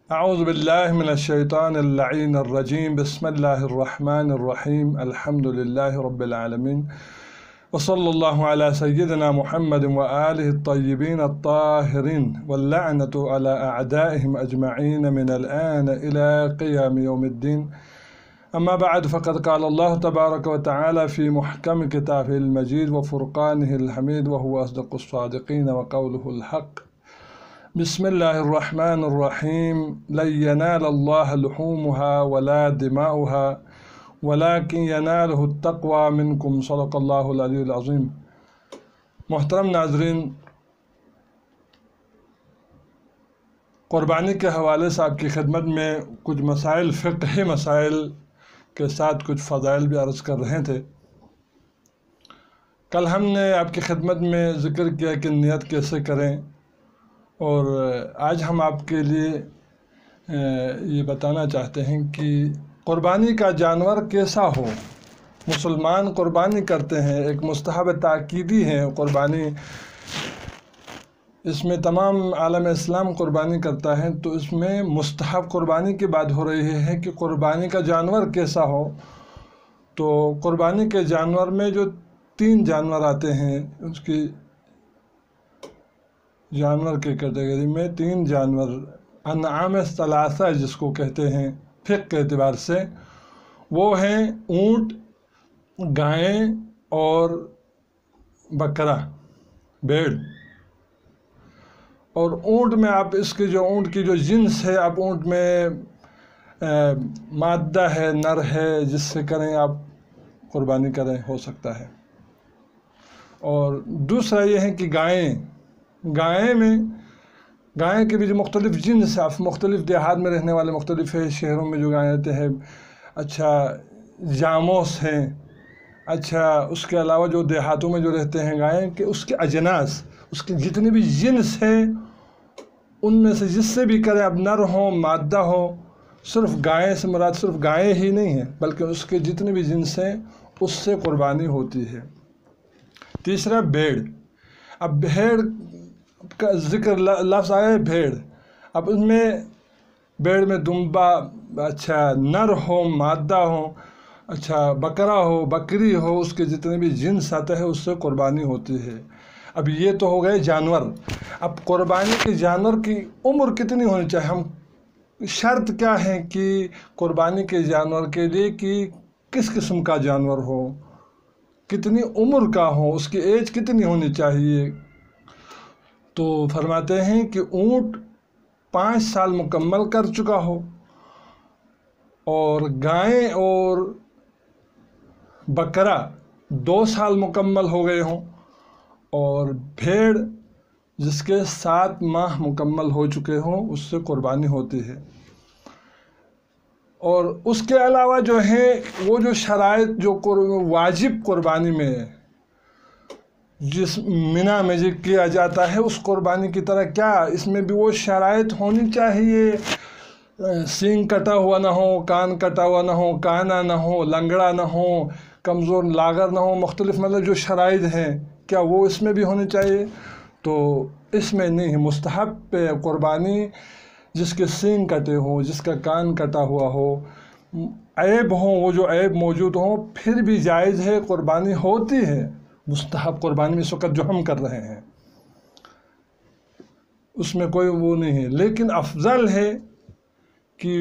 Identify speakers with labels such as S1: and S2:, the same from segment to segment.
S1: اعوذ باللہ من الشیطان اللعین الرجیم بسم اللہ الرحمن الرحیم الحمد للہ رب العالمین وصلی اللہ علی سیدنا محمد وآلہ الطیبین الطاہرین واللعنۃ علی اعدائہم اجمعین من الآن الى قیام یوم الدین اما بعد فقد قال اللہ تبارک وتعالی فی محکم کتابہ المجید وفرقانہ الحمید وهو اصدق الصادقین وقولہ الحق بسم اللہ الرحمن الرحیم لن ینال اللہ لحومها ولا دماؤها ولكن ینالہ التقوی منکم صدق اللہ العلی العظیم۔ محترم ناظرین، قربانی کے حوالے سے آپ کی خدمت میں کچھ مسائل، فقہی مسائل کے ساتھ کچھ فضائل بھی عرض کر رہے تھے۔ کل ہم نے آپ کی خدمت میں ذکر کیا کہ نیت کیسے کریں، اور آج ہم آپ کے لیے یہ بتانا چاہتے ہیں کہ قربانی کا جانور کیسا ہو۔ مسلمان قربانی کرتے ہیں، ایک مستحب تاکیدی ہے قربانی، اس میں تمام عالم اسلام قربانی کرتا ہے، تو اس میں مستحب قربانی کی بات ہو رہی ہے کہ قربانی کا جانور کیسا ہو۔ تو قربانی کے جانور میں جو 3 جانور آتے ہیں، اس کی جانور کی کیٹیگری میں 3 جانور انعام ثلاثہ جس کو کہتے ہیں فقہ کے اعتبار سے، وہ ہیں اونٹ، گائیں اور بکرا، بھیڑ۔ اور اونٹ میں آپ اس کی جو اونٹ کی جو جنس ہے، آپ اونٹ میں مادہ ہے، نر ہے، جس سے کریں آپ قربانی کریں، ہو سکتا ہے۔ اور دوسرا یہ ہے کہ گائیں کے بھی جو مختلف جنس ہے، مختلف دیہات میں رہنے والے مختلف ہے، شہروں میں جو گائیں رہتے ہیں، اچھا جاموس ہیں، اچھا اس کے علاوہ جو دیہاتوں میں جو رہتے ہیں گائیں کے، اس کے اجناس، اس کے جتنے بھی جنس ہیں، ان میں سے جس سے بھی کریں، اب نر ہوں مادہ ہو، صرف گائیں سے مراد صرف گائیں ہی نہیں ہیں بلکہ اس کے جتنے بھی جنس ہیں اس سے قربانی ہوتی ہے۔ تیسرا بھیڑ۔ اب بھیڑ کا ذکر لفظ آیا ہے بھیڑ، اب ان میں بھیڑ میں دمبا، اچھا نر ہو مادہ ہو، اچھا بکرا ہو بکری ہو، اس کے جتنے بھی جنس آتا ہے اس سے قربانی ہوتی ہے۔ اب یہ تو ہو گئے جانور۔ اب قربانی کے جانور کی عمر کتنی ہونی چاہیے، ہم شرط کیا ہے کہ قربانی کے جانور کے لیے کہ کس قسم کا جانور ہو، کتنی عمر کا ہو، اس کی ایج کتنی ہونی چاہیے۔ تو فرماتے ہیں کہ اونٹ 5 سال مکمل کر چکا ہو، اور گائیں اور بکرا 2 سال مکمل ہو گئے ہوں، اور بھیڑ جس کے 7 ماہ مکمل ہو چکے ہوں، اس سے قربانی ہوتی ہے۔ اور اس کے علاوہ جو ہے وہ جو شرائط جو واجب قربانی میں ہے، جس منی میں جو کیا جاتا ہے اس قربانی کی طرح، کیا اس میں بھی وہ شرائط ہونی چاہیے، سینگ کٹا ہوا نہ ہو، کان کٹا ہوا نہ ہو، کانا نہ ہو، لنگڑا نہ ہو، کمزور لاغر نہ ہو، مختلف مطلب جو شرائط ہیں کیا وہ اس میں بھی ہونی چاہیے؟ تو اس میں نہیں ہے۔ مستحب پہ قربانی جس کے سینگ کٹے ہوں، جس کا کان کٹا ہوا ہو، عیب ہوں، وہ جو عیب موجود ہوں، پھر بھی جائز ہے، قربانی ہوتی ہے۔ مستحب قربانی میں اس وقت جو ہم کر رہے ہیں اس میں کوئی وہ نہیں ہے، لیکن افضل ہے کہ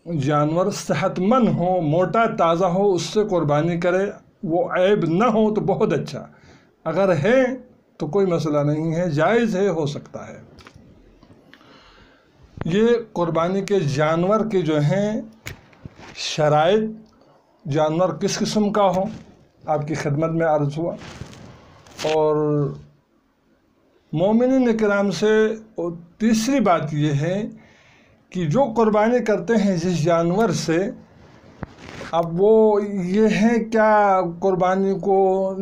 S1: جانور صحت مند ہو، موٹا تازہ ہو، اس سے قربانی کرے، وہ عیب نہ ہو تو بہت اچھا، اگر ہے تو کوئی مسئلہ نہیں ہے، جائز ہے، ہو سکتا ہے۔ یہ قربانی کے جانور کے جو ہیں شرائط، جانور کس قسم کا ہو، آپ کی خدمت میں عرض ہوا۔ اور مومنین کرام سے تیسری بات یہ ہے کہ جو قربانی کرتے ہیں جس جانور سے، اب وہ یہ ہے کیا قربانی کو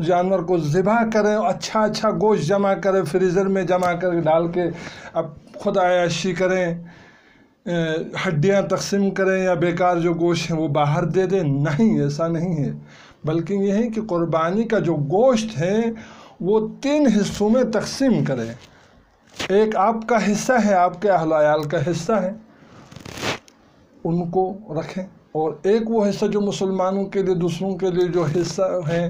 S1: جانور کو ذبح کریں، اچھا گوشت جمع کریں، فریزر میں جمع کر ڈال کے اب خود عیاشی کریں، ہڈیاں تقسیم کریں، یا بیکار جو گوشت ہے وہ باہر دے دیں؟ نہیں، ایسا نہیں ہے، بلکہ یہ ہے کہ قربانی کا جو گوشت ہے وہ 3 حصوں میں تقسیم کریں۔ ایک آپ کا حصہ ہے، آپ کے اہل و عیال کا حصہ ہے، ان کو رکھیں، اور ایک وہ حصہ جو مسلمانوں کے لیے، دوسروں کے لیے جو حصہ ہے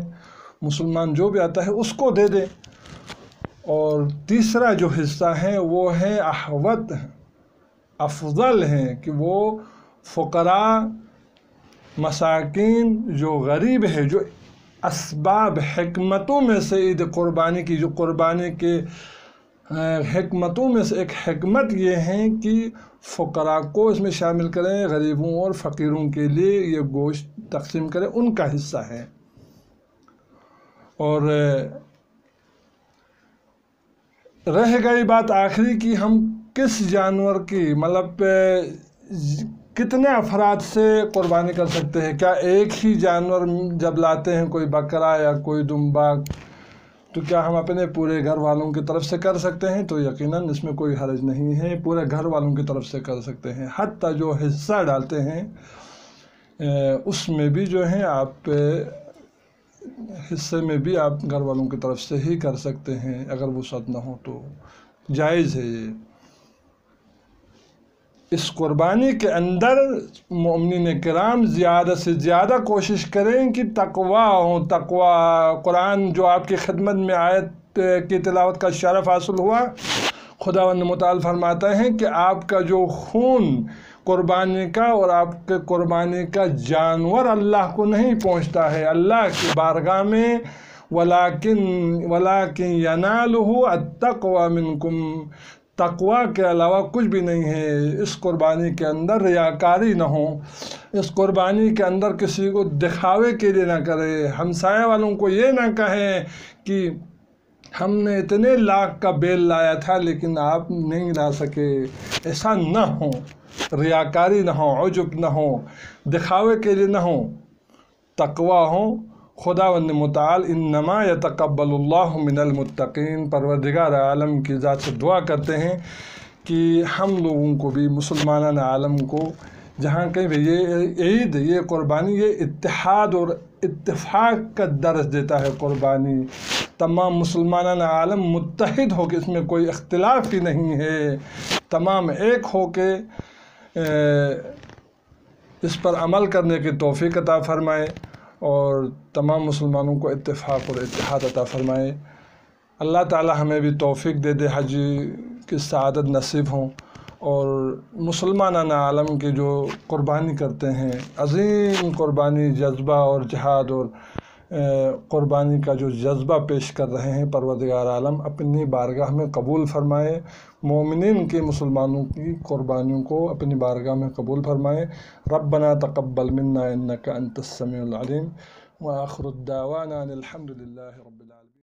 S1: مسلمان جو بھی آتا ہے اس کو دے دیں، اور تیسرا جو حصہ ہے وہ ہے احوط، افضل ہے کہ وہ فقراء، مساکین، جو غریب ہے، جو اسباب حکمتوں میں سے عید قربانی کی، جو قربانی کے حکمتوں میں سے ایک حکمت یہ ہے کہ فقراء کو اس میں شامل کریں، غریبوں اور فقیروں کے لیے یہ گوشت تقسیم کریں، ان کا حصہ ہے۔ اور رہ گئی بات آخری کی ہم کس جانور کی، مطلب کتنے افراد سے قربانی کر سکتے ہیں؟ کیا ایک ہی جانور جب لاتے ہیں، کوئی بکرا یا کوئی دمبا، تو کیا ہم اپنے پورے گھر والوں کی طرف سے کر سکتے ہیں؟ تو یقیناً اس میں کوئی حرج نہیں ہے، پورے گھر والوں کی طرف سے کر سکتے ہیں، حتیٰ جو حصہ ڈالتے ہیں اس میں بھی جو ہے آپ حصے میں بھی آپ گھر والوں کی طرف سے ہی کر سکتے ہیں، اگر وسعت نہ ہو تو جائز ہے یہ۔ اس قربانی کے اندر مومنین کرام زیادہ سے زیادہ کوشش کریں کہ تقویٰ ہو، تقویٰ۔ قرآن جو آپ کی خدمت میں آیت کی تلاوت کا شرف حاصل ہوا، خداوند متعال فرماتا ہے کہ آپ کا جو خون قربانی کا اور آپ کے قربانی کا جانور اللہ کو نہیں پہنچتا ہے، اللہ کی بارگاہ میں وَلَٰكِن يَنَالُهُ التَّقْوَىٰ مِنْكُمْ، تقویٰ کے علاوہ کچھ بھی نہیں ہے۔ اس قربانی کے اندر ریاکاری نہ ہو، اس قربانی کے اندر کسی کو دکھاوے کے لیے نہ کرے، ہمسایہ والوں کو یہ نہ کہیں کہ ہم نے اتنے لاکھ کا بیل لایا تھا لیکن آپ نہیں لا سکے، ایسا نہ ہو، ریاکاری نہ ہو، عجب نہ ہو، دکھاوے کے لیے نہ ہو، تقویٰ ہو۔ خداوند متعال انما یتقبل اللہ من المتقین، پروردگار عالم کی ذات سے دعا کرتے ہیں کہ ہم لوگوں کو بھی، مسلمان عالم کو، جہاں کہیں بھی یہ عید، یہ قربانی، یہ اتحاد اور اتفاق کا درس دیتا ہے۔ قربانی تمام مسلمان عالم متحد ہو کے، اس میں کوئی اختلاف ہی نہیں ہے، تمام ایک ہو کے اس پر عمل کرنے کی توفیق عطا فرمائے، اور تمام مسلمانوں کو اتفاق اور اتحاد عطا فرمائے۔ اللہ تعالی ہمیں بھی توفیق دے دے، حج کی سعادت نصیب ہوں، اور مسلمان عالم کے جو قربانی کرتے ہیں، عظیم قربانی جذبہ اور جہاد اور قربانی کا جو جذبہ پیش کر رہے ہیں، پروردگار عالم اپنی بارگاہ میں قبول فرمائے، مومنین کے، مسلمانوں کی قربانیوں کو اپنی بارگاہ میں قبول فرمائے۔ ربنا تقبل منا انک انت السمیع العلیم، وآخر الدعوانا ان الحمد للہ رب العالمین۔